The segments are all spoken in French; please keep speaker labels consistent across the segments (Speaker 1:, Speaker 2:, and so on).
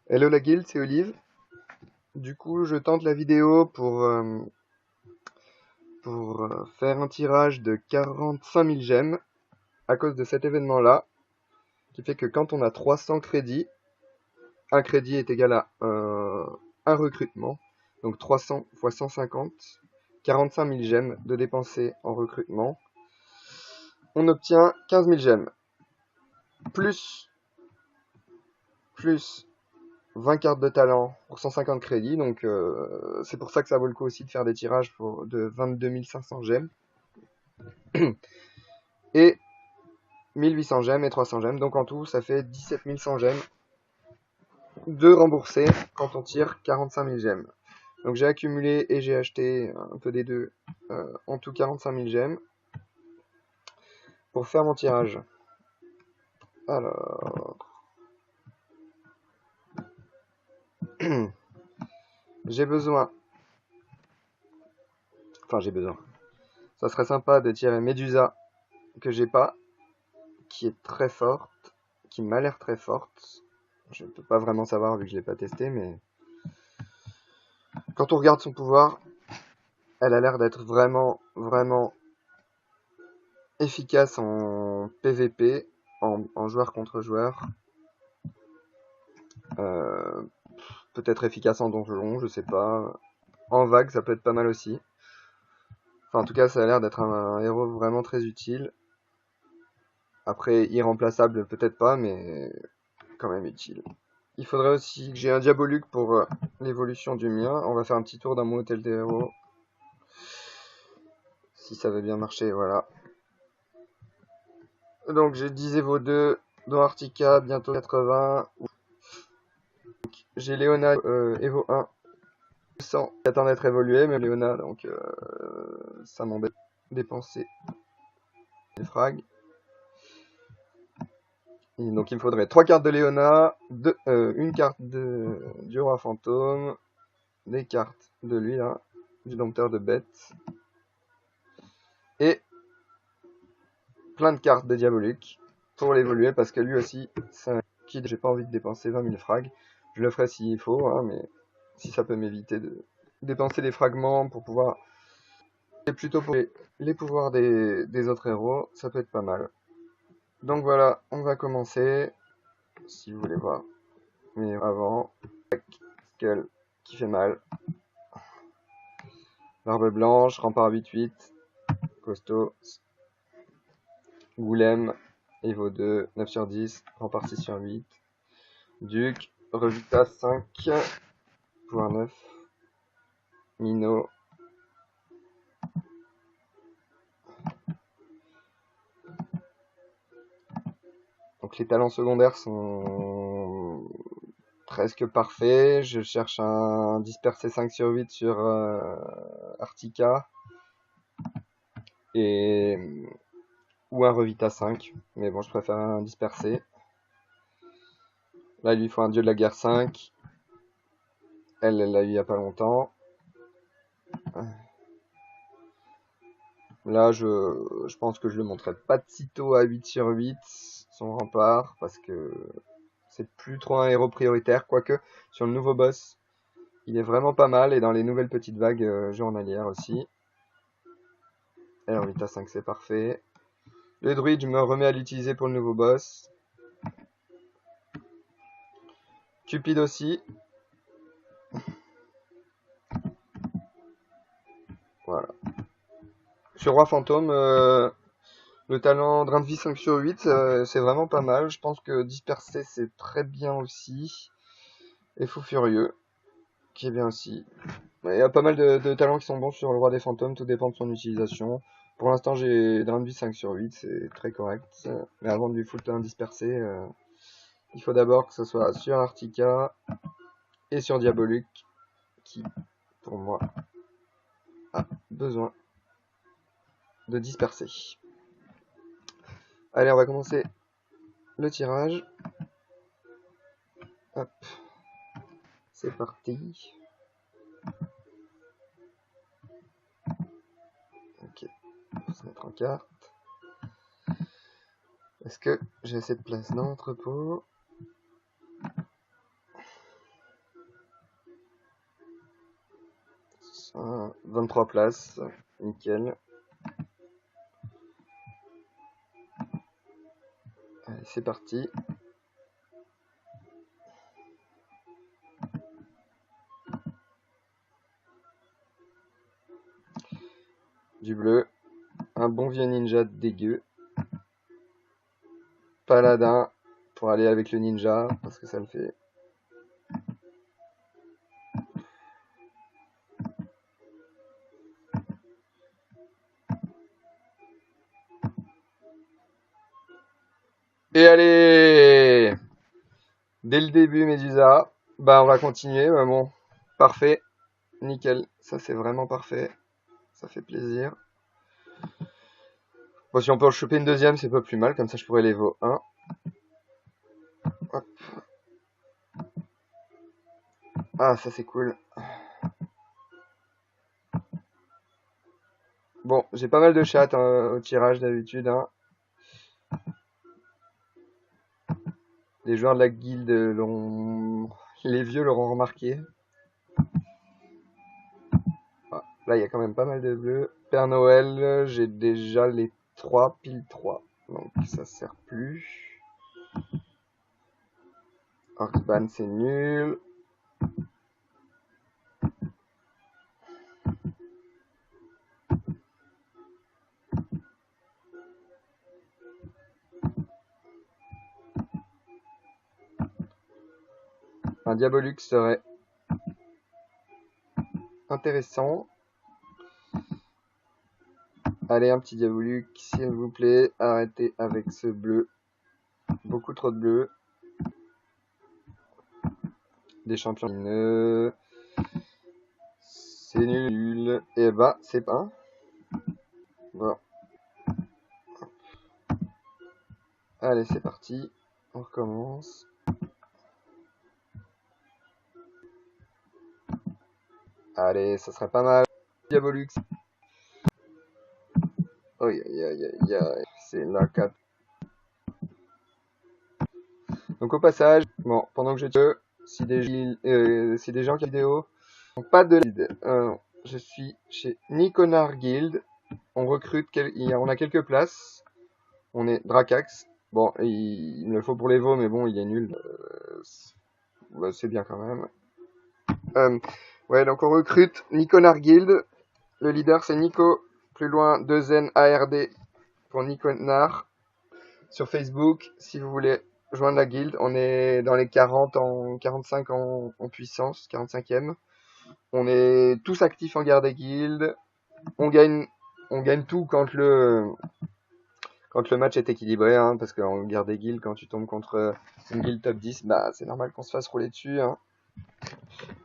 Speaker 1: Hello la guilde, c'est Olive. Du coup, je tente la vidéo pour faire un tirage de 45 000 gemmes à cause de cet événement-là, qui fait que quand on a 300 crédits, un crédit est égal à un recrutement, donc 300 fois 150, 45 000 gemmes de dépenser en recrutement. On obtient 15 000 gemmes, plus 20 cartes de talent pour 150 crédits, donc c'est pour ça que ça vaut le coup aussi de faire des tirages de 22 500 gemmes. Et 1800 gemmes et 300 gemmes, donc en tout ça fait 17 100 gemmes de rembourser quand on tire 45 000 gemmes. Donc j'ai accumulé et j'ai acheté un peu des deux, en tout 45 000 gemmes pour faire mon tirage. Alors, j'ai besoin, ça serait sympa de tirer Medusa que j'ai pas, qui est très forte, qui m'a l'air très forte. Je ne peux pas vraiment savoir vu que je l'ai pas testé, mais quand on regarde son pouvoir, elle a l'air d'être vraiment efficace en PVP, en joueur contre joueur. Euh, Peut-être efficace en donjon, je sais pas. En vague, ça peut être pas mal aussi. Enfin, en tout cas, ça a l'air d'être un héros vraiment très utile. Après, irremplaçable, peut-être pas, mais quand même utile. Il faudrait aussi que j'ai un Diaboluc pour l'évolution du mien. On va faire un petit tour dans mon hôtel des héros. Si ça veut bien marcher, voilà. Donc j'ai 10 Evo 2, dont Artica, bientôt 80. J'ai Léona Evo 1, 100, qui attend d'être évolué, mais Léona, donc ça m'embête de dépenser les frags. Et donc il me faudrait 3 cartes de Léona, une carte du roi fantôme, des cartes de lui là, du dompteur de bêtes, et plein de cartes de Diabolique pour l'évoluer parce que lui aussi c'est un kid, j'ai pas envie de dépenser 20 000 frags. Je le ferai s'il faut, hein, mais si ça peut m'éviter de dépenser des fragments pour pouvoir. Et plutôt pour les pouvoirs des autres héros, ça peut être pas mal. Donc voilà, on va commencer. Si vous voulez voir. Mais avant, Skull qui fait mal. Barbe blanche, rempart 8-8. Costaud. Goulem, Evo 2, 9 sur 10. Rempart 6 sur 8. Duc, Revita 5. Pouvoir 9. Minot. Donc les talents secondaires sont presque parfaits. Je cherche un dispersé 5 sur 8 sur Artica. Et ou un Revita 5. Mais bon, je préfère un dispersé. Là, il lui faut un dieu de la guerre 5. Elle l'a eu il y a pas longtemps. Là, je pense que je le montrerai pas de sitôt à 8 sur 8, son rempart, parce que c'est plus trop un héros prioritaire, quoique sur le nouveau boss, il est vraiment pas mal, et dans les nouvelles petites vagues journalières aussi. Alors, 8 à 5, c'est parfait. Le druide, je me remets à l'utiliser pour le nouveau boss. Cupid aussi. Voilà. Sur Roi Fantôme, le talent Drain de vie 5 sur 8, c'est vraiment pas mal. Je pense que Disperser, c'est très bien aussi. Et Fou Furieux, qui est bien aussi. Il y a pas mal de talents qui sont bons sur le Roi des Fantômes, tout dépend de son utilisation. Pour l'instant, j'ai Drain de vie 5 sur 8, c'est très correct. Mais avant de lui foutre un dispersé, il faut d'abord que ce soit sur Artica et sur Diabolic, qui, pour moi, a besoin de disperser. Allez, on va commencer le tirage. Hop, c'est parti. Ok, on va se mettre en carte. Est-ce que j'ai assez de place dans l'entrepôt? 23 places. Nickel. Allez, c'est parti. Du bleu. Un bon vieux ninja dégueu. Paladin pour aller avec le ninja, parce que ça le fait. Et allez! Dès le début, Medusa. Bah, on va continuer, mais bon. Parfait. Nickel. Ça, c'est vraiment parfait. Ça fait plaisir. Bon, si on peut en choper une deuxième, c'est pas plus mal. Comme ça, je pourrais les vaut 1. Hop. Ah, ça, c'est cool. Bon, j'ai pas mal de chats au tirage d'habitude. Hein. Les joueurs de la guilde l'ont... Les vieux l'auront remarqué. Ah, là, il y a quand même pas mal de bleus. Père Noël, j'ai déjà les 3, pile 3. Donc, ça sert plus. Orban, c'est nul. Un Diabolux serait intéressant. Allez, un petit Diabolux, s'il vous plaît. Arrêtez avec ce bleu. Beaucoup trop de bleu. Des champions lumineux. C'est nul. Et bah, c'est pas. Bon. Allez, c'est parti. On recommence. Allez, ça serait pas mal. Diabolux. Aïe, aïe, aïe, aïe, aïe. C'est la 4. Donc au passage, bon, pendant que je tue, si des gens qui vidéo n'ont pas de guild, je suis chez Niconar Guild. On recrute, on a quelques places. On est Dracax. Bon, il me le faut pour les veaux, mais bon, il est nul. Bah, c'est bien quand même. Ouais, donc on recrute Niconar Guild. Le leader c'est Nico. Plus loin, 2N ARD pour Niconar. Sur Facebook, si vous voulez joindre la guilde, on est dans les 45 en puissance, 45e. On est tous actifs en guerre des guildes. On gagne tout quand le match est équilibré, hein, parce qu'en guerre des guildes, quand tu tombes contre une guilde top 10, bah c'est normal qu'on se fasse rouler dessus. Hein.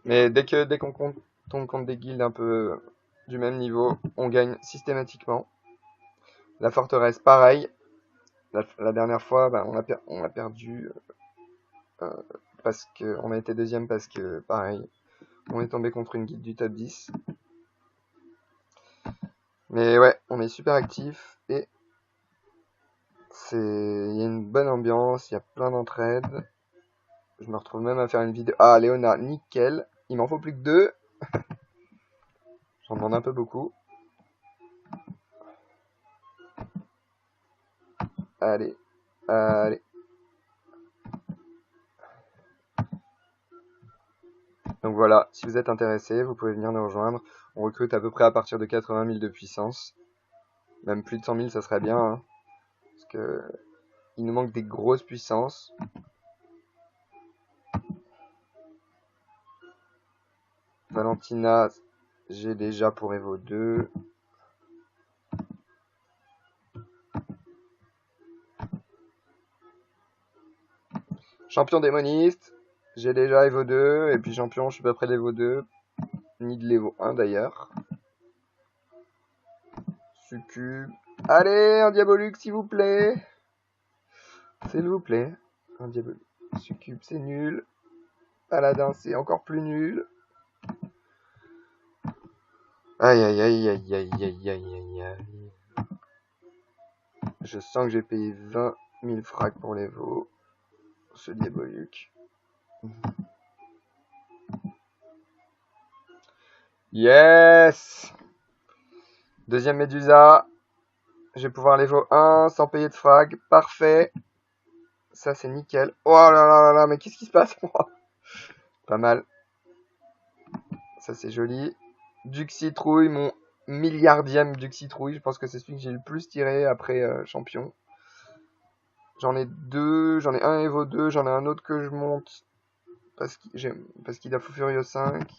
Speaker 1: Mais dès qu'on tombe contre des guildes un peu du même niveau, on gagne systématiquement. La forteresse, pareil. La dernière fois, bah, on a perdu parce que on a été deuxième parce que pareil, on est tombé contre une guilde du top 10. Mais ouais, on est super actif et il y a une bonne ambiance, il y a plein d'entraide. Je me retrouve même à faire une vidéo. Ah, Léona, nickel. Il m'en faut plus que 2. J'en demande un peu beaucoup. Allez, allez. Donc voilà, si vous êtes intéressé, vous pouvez venir nous rejoindre. On recrute à peu près à partir de 80 000 de puissance. Même plus de 100 000, ça serait bien. Hein, parce que il nous manque des grosses puissances. Valentina, j'ai déjà pour Evo 2. Champion démoniste, j'ai déjà Evo 2. Et puis champion, je suis pas près de l'Evo 2. Ni de l'Evo 1 d'ailleurs. Succube. Allez, un Diabolux s'il vous plaît. S'il vous plaît. Un Diabolux. Succube, c'est nul. Paladin, c'est encore plus nul. Aïe, aïe, aïe, aïe, aïe, aïe, aïe, aïe, aïe. Je sens que j'ai payé 20 000 frags pour les veaux. Ce Diaboluc. Yes! Deuxième Médusa. Je vais pouvoir l'Evo 1 sans payer de frag. Parfait. Ça, c'est nickel. Oh là là là là, mais qu'est-ce qui se passe? Pas mal. Ça, c'est joli. Duxitrouille, mon milliardième Duxitrouille. Je pense que c'est celui que j'ai le plus tiré après champion. J'en ai deux. J'en ai un Evo 2. J'en ai un autre que je monte. Parce qu'il a Fou Furieux 5.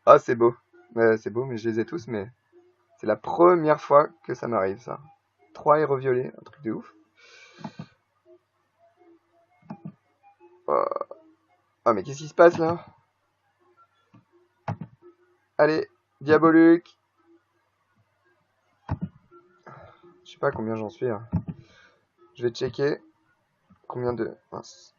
Speaker 1: Ah, c'est beau. C'est beau, mais je les ai tous, mais c'est la première fois que ça m'arrive, ça. 3 héros violets, un truc de ouf. Ah, mais qu'est-ce qui se passe, là? Allez, Diabolique. Je sais pas combien j'en suis, là. Je vais checker. Combien de... Mince.